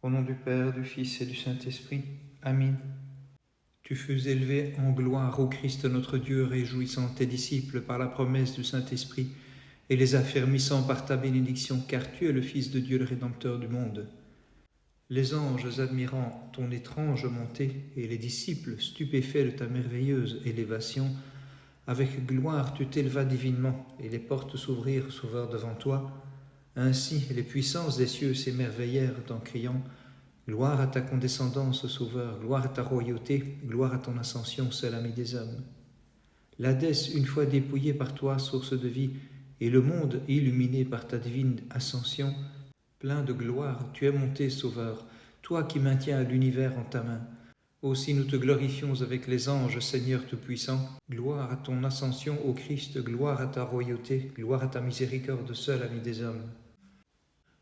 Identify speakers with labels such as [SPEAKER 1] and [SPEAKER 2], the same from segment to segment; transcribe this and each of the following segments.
[SPEAKER 1] Au nom du Père, du Fils et du Saint-Esprit. Amen. Tu fus élevé en gloire, ô Christ notre Dieu, réjouissant tes disciples par la promesse du Saint-Esprit et les affermissant par ta bénédiction, car tu es le Fils de Dieu, le Rédempteur du monde. Les anges admirant ton étrange montée et les disciples stupéfaits de ta merveilleuse élévation, avec gloire tu t'élevas divinement et les portes s'ouvrirent, Sauveur, devant toi. Ainsi les puissances des cieux s'émerveillèrent en criant « Gloire à ta condescendance, Sauveur, gloire à ta royauté, gloire à ton ascension, seul ami des hommes. » L'Hadès, une fois dépouillé par toi, source de vie, et le monde illuminé par ta divine ascension, plein de gloire, tu es monté, Sauveur, toi qui maintiens l'univers en ta main. Aussi nous te glorifions avec les anges, Seigneur Tout-Puissant. Gloire à ton ascension, ô Christ, gloire à ta royauté, gloire à ta miséricorde, seul ami des hommes.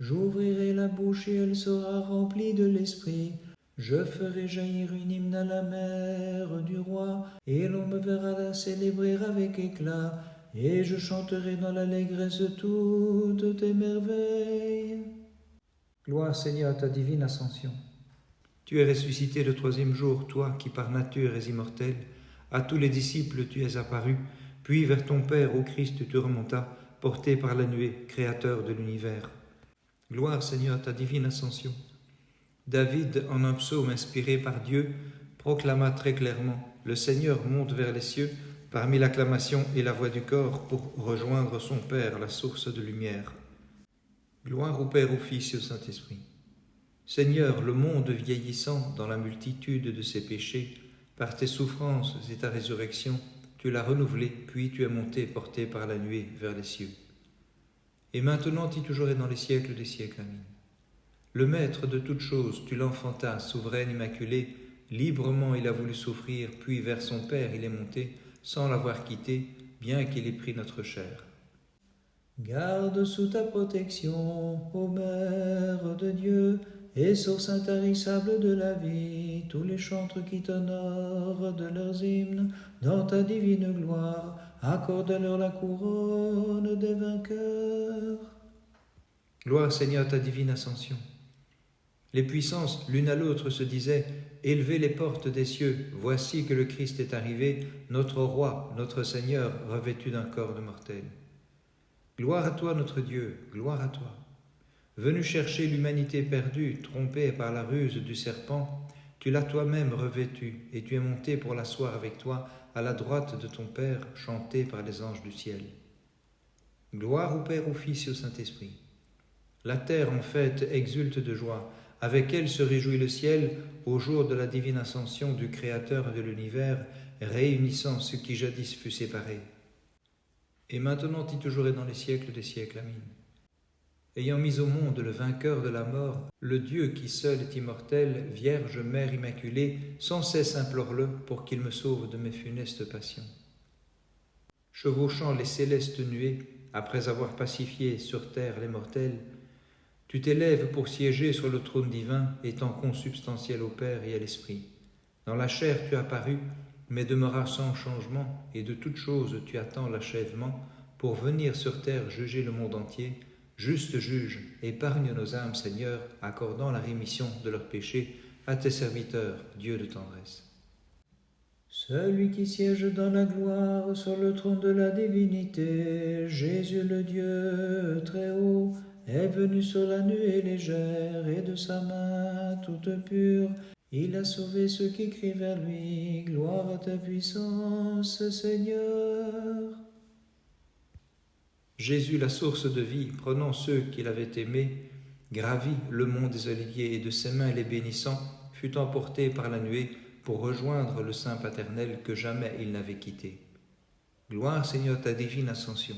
[SPEAKER 2] J'ouvrirai la bouche et elle sera remplie de l'Esprit. Je ferai jaillir une hymne à la mère du roi, et l'on me verra la célébrer avec éclat, et je chanterai dans l'allégresse toutes tes merveilles.
[SPEAKER 1] Gloire, Seigneur, à ta divine ascension. Tu es ressuscité le troisième jour, toi qui par nature es immortel. À tous les disciples tu es apparu, puis vers ton Père, ô Christ, tu remontas, porté par la nuée, créateur de l'univers. Gloire, Seigneur, à ta divine ascension. David, en un psaume inspiré par Dieu, proclama très clairement « Le Seigneur monte vers les cieux, parmi l'acclamation et la voix du corps, pour rejoindre son Père, la source de lumière. » Gloire au Père, au Fils et au Saint-Esprit. Seigneur, le monde vieillissant dans la multitude de ses péchés, par tes souffrances et ta résurrection, tu l'as renouvelé, puis tu es monté, porté par la nuée, vers les cieux. Et maintenant, y toujours et dans les siècles des siècles. Amen. Le Maître de toutes choses, tu l'enfantas, souveraine immaculée, librement il a voulu souffrir, puis vers son Père il est monté, sans l'avoir quitté, bien qu'il ait pris notre chair.
[SPEAKER 2] Garde sous ta protection, ô Mère de Dieu, et source intarissable de la vie, tous les chantres qui t'honorent de leurs hymnes, dans ta divine gloire, accorde-leur la couronne des vainqueurs.
[SPEAKER 1] Gloire, Seigneur, à ta divine ascension. Les puissances, l'une à l'autre, se disaient « Élevez les portes des cieux, voici que le Christ est arrivé, notre Roi, notre Seigneur, revêtu d'un corps de mortel. » Gloire à toi, notre Dieu, gloire à toi. Venu chercher l'humanité perdue, trompée par la ruse du serpent, tu l'as toi-même revêtu, et tu es monté pour l'asseoir avec toi à la droite de ton Père, chanté par les anges du ciel. Gloire au Père, au Fils et au Saint-Esprit. La terre, en fait, exulte de joie. Avec elle se réjouit le ciel au jour de la divine ascension du Créateur de l'univers, réunissant ce qui jadis fut séparé. Et maintenant, y toujours et dans les siècles des siècles. Amen. Ayant mis au monde le vainqueur de la mort, le Dieu qui seul est immortel, Vierge Mère Immaculée, sans cesse implore-le pour qu'il me sauve de mes funestes passions. Chevauchant les célestes nuées, après avoir pacifié sur terre les mortels, tu t'élèves pour siéger sur le trône divin, étant consubstantiel au Père et à l'Esprit. Dans la chair tu apparus, mais demeuras sans changement, et de toutes choses tu attends l'achèvement, pour venir sur terre juger le monde entier. Juste juge, épargne nos âmes, Seigneur, accordant la rémission de leurs péchés à tes serviteurs, Dieu de tendresse.
[SPEAKER 2] Celui qui siège dans la gloire sur le trône de la divinité, Jésus le Dieu très haut, est venu sur la nuée légère, et de sa main toute pure, il a sauvé ceux qui crient vers lui. Gloire à ta puissance, Seigneur.
[SPEAKER 1] Jésus, la source de vie, prenant ceux qu'il avait aimés, gravit le mont des Oliviers et de ses mains les bénissant, fut emporté par la nuée pour rejoindre le Saint paternel que jamais il n'avait quitté. Gloire, Seigneur, ta divine ascension.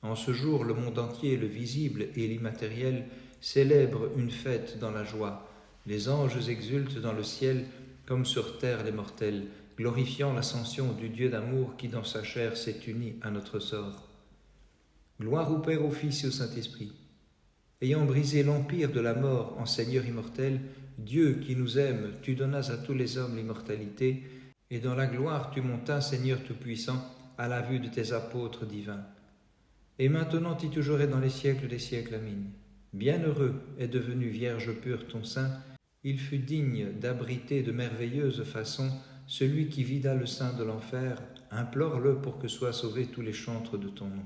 [SPEAKER 1] En ce jour, le monde entier, le visible et l'immatériel, célèbre une fête dans la joie. Les anges exultent dans le ciel comme sur terre les mortels, glorifiant l'ascension du Dieu d'amour qui dans sa chair s'est uni à notre sort. Gloire au Père, au Fils et au Saint-Esprit. Ayant brisé l'empire de la mort en Seigneur immortel, Dieu qui nous aime, tu donnas à tous les hommes l'immortalité, et dans la gloire tu montas, Seigneur Tout-Puissant, à la vue de tes apôtres divins. Et maintenant y toujours et dans les siècles des siècles. Amen. Bienheureux est devenu vierge pure ton sein, il fut digne d'abriter de merveilleuses façons celui qui vida le sein de l'enfer, implore-le pour que soient sauvés tous les chantres de ton nom.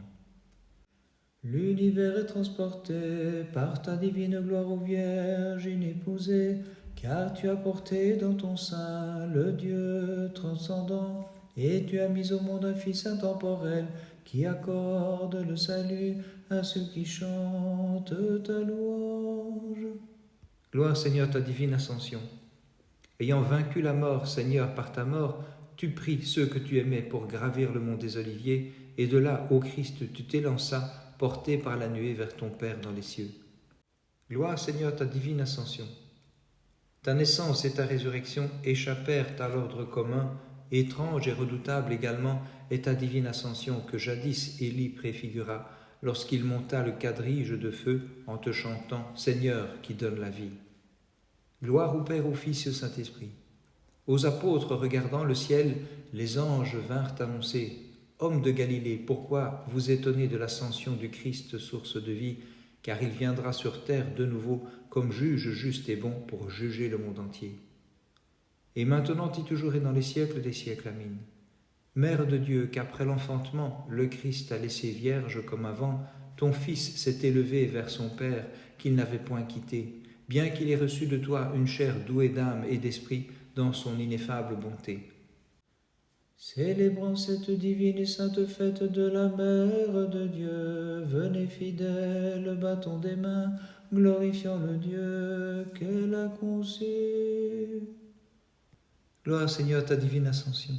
[SPEAKER 2] L'univers est transporté par ta divine gloire ô Vierge inépousée, car tu as porté dans ton sein le Dieu transcendant, et tu as mis au monde un Fils intemporel qui accorde le salut à ceux qui chantent ta louange.
[SPEAKER 1] Gloire Seigneur ta divine ascension. Ayant vaincu la mort, Seigneur, par ta mort, tu pris ceux que tu aimais pour gravir le mont des Oliviers, et de là, ô Christ, tu t'élanças, porté par la nuée vers ton Père dans les cieux. Gloire Seigneur ta divine ascension. Ta naissance et ta résurrection échappèrent à l'ordre commun, étrange et redoutable également est ta divine ascension que jadis Élie préfigura lorsqu'il monta le quadrige de feu en te chantant « Seigneur qui donne la vie ». Gloire au Père, au Fils et au Saint-Esprit. Aux apôtres regardant le ciel, les anges vinrent annoncer « Hommes de Galilée, pourquoi vous étonnez de l'ascension du Christ, source de vie, car il viendra sur terre de nouveau comme juge juste et bon pour juger le monde entier. » Et maintenant et toujours et dans les siècles des siècles, Amen. Mère de Dieu, qu'après l'enfantement, le Christ a laissé vierge comme avant, ton Fils s'est élevé vers son Père qu'il n'avait point quitté, bien qu'il ait reçu de toi une chair douée d'âme et d'esprit dans son ineffable bonté.
[SPEAKER 2] Célébrant cette divine et sainte fête de la Mère de Dieu, venez fidèles, battons des mains, glorifiant le Dieu qu'elle a conçu.
[SPEAKER 1] Gloire Seigneur ta divine ascension.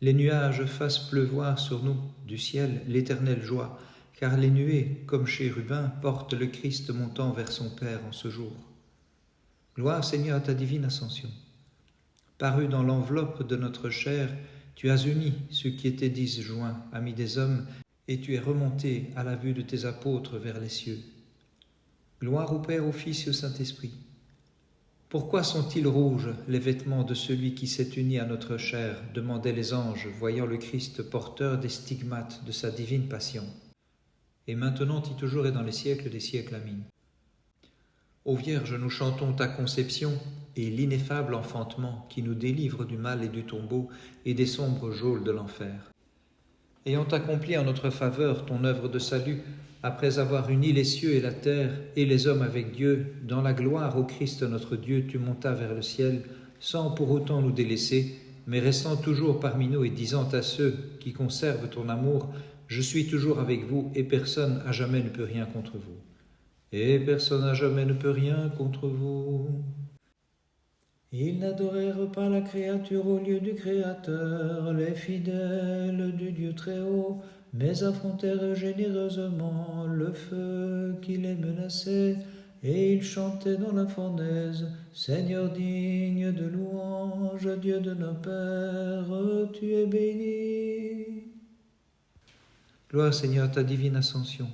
[SPEAKER 1] Les nuages fassent pleuvoir sur nous du ciel l'éternelle joie, car les nuées, comme chérubins, portent le Christ montant vers son Père en ce jour. Gloire Seigneur à ta divine ascension. Paru dans l'enveloppe de notre chair, tu as uni ceux qui étaient disjoints, amis des hommes, et tu es remonté à la vue de tes apôtres vers les cieux. Gloire au Père, au Fils et au Saint-Esprit. Pourquoi sont-ils rouges, les vêtements de celui qui s'est uni à notre chair, demandaient les anges, voyant le Christ porteur des stigmates de sa divine passion. Et maintenant et toujours et dans les siècles des siècles, Amen. Ô Vierge, nous chantons ta conception et l'ineffable enfantement qui nous délivre du mal et du tombeau et des sombres geôles de l'enfer. Ayant accompli en notre faveur ton œuvre de salut, après avoir uni les cieux et la terre et les hommes avec Dieu, dans la gloire au Christ notre Dieu, tu montas vers le ciel, sans pour autant nous délaisser, mais restant toujours parmi nous et disant à ceux qui conservent ton amour, « Je suis toujours avec vous et personne à jamais ne peut rien contre vous. » Et personne à jamais ne peut rien contre vous.
[SPEAKER 2] Ils n'adorèrent pas la créature au lieu du Créateur, les fidèles du Dieu très haut, mais affrontèrent généreusement le feu qui les menaçait, et ils chantaient dans la fournaise, « Seigneur digne de louange, Dieu de nos pères, tu es béni. »
[SPEAKER 1] Gloire Seigneur à ta divine ascension.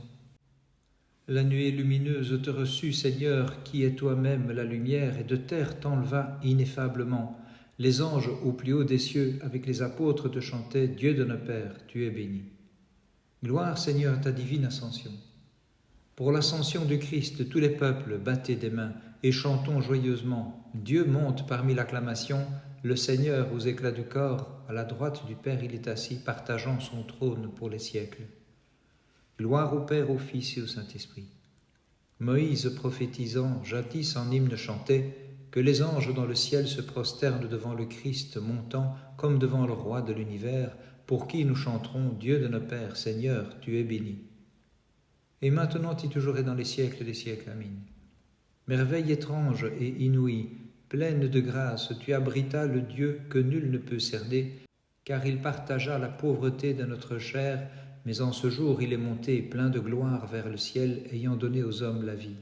[SPEAKER 1] La nuée lumineuse te reçut, Seigneur, qui est toi-même la lumière, et de terre t'enleva ineffablement. Les anges au plus haut des cieux, avec les apôtres, te chantaient, Dieu de nos pères, tu es béni. Gloire, Seigneur, à ta divine ascension. Pour l'ascension du Christ, tous les peuples battaient des mains et chantons joyeusement. Dieu monte parmi l'acclamation, le Seigneur aux éclats du corps, à la droite du Père il est assis, partageant son trône pour les siècles. Gloire au Père, au Fils et au Saint-Esprit. Moïse prophétisant, jadis en hymne chantait, que les anges dans le ciel se prosternent devant le Christ montant, comme devant le roi de l'univers, pour qui nous chanterons, Dieu de nos pères, Seigneur, tu es béni. Et maintenant et toujours et dans les siècles des siècles, Amen. Merveille étrange et inouïe, pleine de grâce, tu abritas le Dieu que nul ne peut cerner, car il partagea la pauvreté de notre chair, mais en ce jour il est monté plein de gloire vers le ciel, ayant donné aux hommes la vie.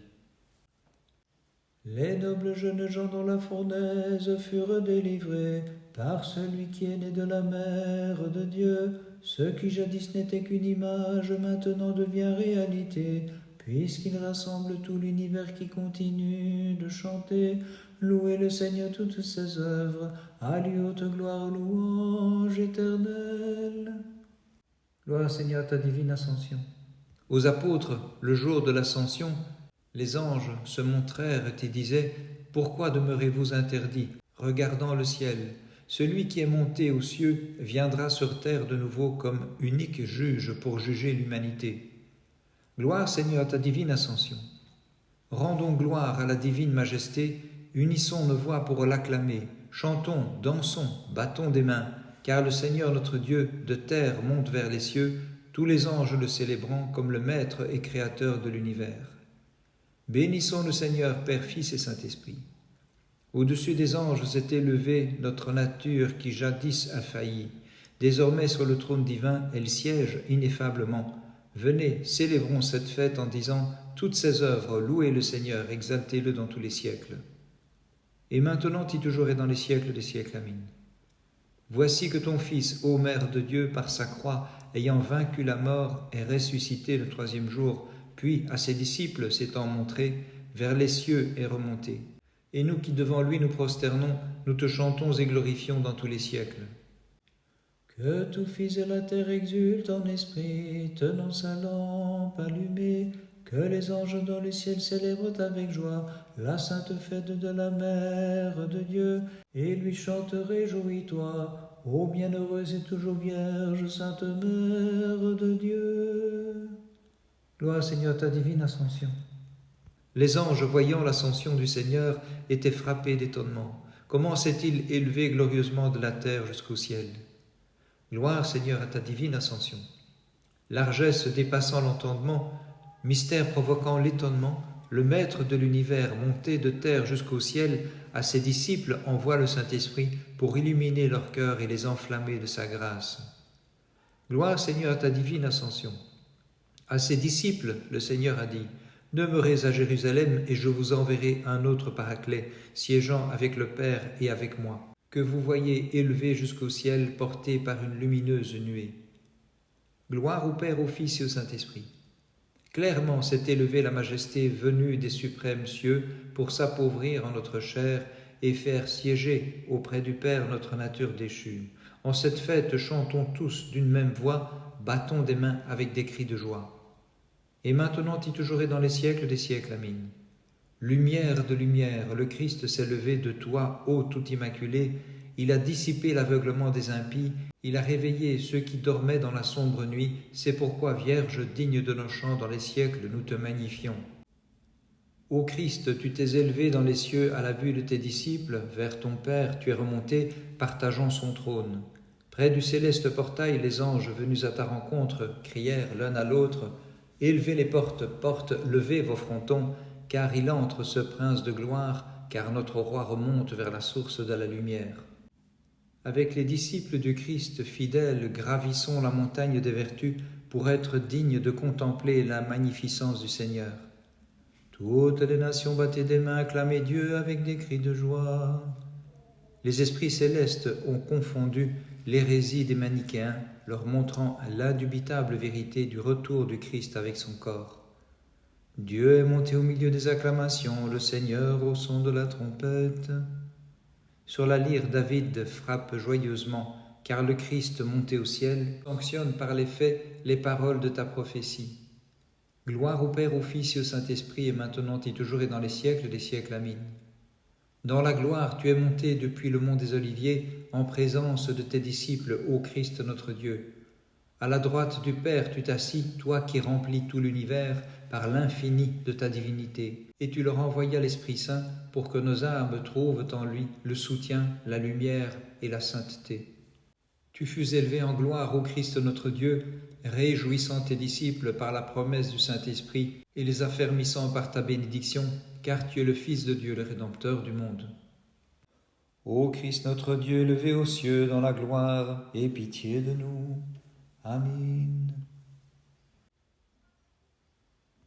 [SPEAKER 2] Les nobles jeunes gens dans la fournaise furent délivrés par celui qui est né de la Mère de Dieu. Ce qui jadis n'était qu'une image, maintenant devient réalité, puisqu'il rassemble tout l'univers qui continue de chanter. Louez le Seigneur toutes ses œuvres, à lui haute gloire, louange éternelle.
[SPEAKER 1] Gloire Seigneur à ta divine ascension. Aux apôtres, le jour de l'ascension, Les anges se montrèrent et disaient, « Pourquoi demeurez-vous interdits, regardant le ciel ? Celui qui est monté aux cieux viendra sur terre de nouveau comme unique juge pour juger l'humanité. Gloire Seigneur à ta divine ascension. Rendons gloire à la divine majesté, unissons nos voix pour l'acclamer, chantons, dansons, battons des mains, car le Seigneur notre Dieu de terre monte vers les cieux, tous les anges le célébrant comme le Maître et Créateur de l'univers. Bénissons le Seigneur, Père, Fils et Saint-Esprit. Au-dessus des anges s'est élevée notre nature qui jadis a failli. Désormais sur le trône divin, elle siège ineffablement. Venez, célébrons cette fête en disant « Toutes ses œuvres, louez le Seigneur, exaltez-le dans tous les siècles. » Et maintenant, et toujours et dans les siècles des siècles. Amen. Voici que ton Fils, ô Mère de Dieu, par sa croix, ayant vaincu la mort, est ressuscité le troisième jour, puis à ses disciples s'étant montré, vers les cieux est remonté. Et nous qui devant lui nous prosternons, nous te chantons et glorifions dans tous les siècles.
[SPEAKER 2] Que tout fils de la terre exulte en esprit, tenant sa lampe allumée, que les anges dans le ciel célèbrent avec joie la sainte fête de la Mère de Dieu, et lui chantent « Réjouis-toi, ô bienheureuse et toujours vierge, sainte Mère de Dieu ».
[SPEAKER 1] Gloire Seigneur à ta divine ascension. Les anges, voyant l'ascension du Seigneur, étaient frappés d'étonnement. Comment s'est-il élevé glorieusement de la terre jusqu'au ciel ? Gloire Seigneur à ta divine ascension. Largesse dépassant l'entendement, mystère provoquant l'étonnement, le Maître de l'univers monté de terre jusqu'au ciel, à ses disciples envoie le Saint-Esprit pour illuminer leur cœur et les enflammer de sa grâce. Gloire Seigneur à ta divine ascension. À ses disciples, le Seigneur a dit, « Demeurez à Jérusalem et je vous enverrai un autre Paraclet, siégeant avec le Père et avec moi, que vous voyez élevé jusqu'au ciel, porté par une lumineuse nuée. » Gloire au Père, au Fils et au Saint-Esprit. Clairement s'est élevée la majesté venue des suprêmes cieux pour s'appauvrir en notre chair et faire siéger auprès du Père notre nature déchue. En cette fête, chantons tous d'une même voix, battons des mains avec des cris de joie. Et maintenant, et toujours et dans les siècles des siècles. Amen. Lumière de lumière, le Christ s'est levé de toi, ô tout immaculé. Il a dissipé l'aveuglement des impies, il a réveillé ceux qui dormaient dans la sombre nuit. C'est pourquoi, Vierge digne de nos chants dans les siècles, nous te magnifions. Ô Christ, tu t'es élevé dans les cieux à la vue de tes disciples, vers ton Père tu es remonté, partageant son trône. Près du céleste portail, les anges venus à ta rencontre crièrent l'un à l'autre, « Élevez les portes, levez vos frontons, car il entre ce prince de gloire, car notre roi remonte vers la source de la lumière. » Avec les disciples du Christ fidèles, gravissons la montagne des vertus pour être dignes de contempler la magnificence du Seigneur. Toutes les nations battaient des mains, acclamaient Dieu avec des cris de joie. Les esprits célestes ont confondu l'hérésie des manichéens, leur montrant l'indubitable vérité du retour du Christ avec son corps. Dieu est monté au milieu des acclamations, le Seigneur au son de la trompette. Sur la lyre, David frappe joyeusement, car le Christ monté au ciel sanctionne par les faits les paroles de ta prophétie. Gloire au Père, au Fils et au Saint-Esprit, et maintenant et toujours et dans les siècles des siècles. Amen. Dans la gloire, tu es monté depuis le mont des Oliviers, en présence de tes disciples, ô Christ notre Dieu. À la droite du Père, tu t'assis, toi qui remplis tout l'univers par l'infini de ta divinité, et tu leur envoyas l'Esprit Saint pour que nos âmes trouvent en lui le soutien, la lumière et la sainteté. Tu fus élevé en gloire, ô Christ notre Dieu, réjouissant tes disciples par la promesse du Saint-Esprit et les affermissant par ta bénédiction, car tu es le Fils de Dieu, le Rédempteur du monde. Ô Christ notre Dieu, levé aux cieux dans la gloire, aie pitié de nous. Amen.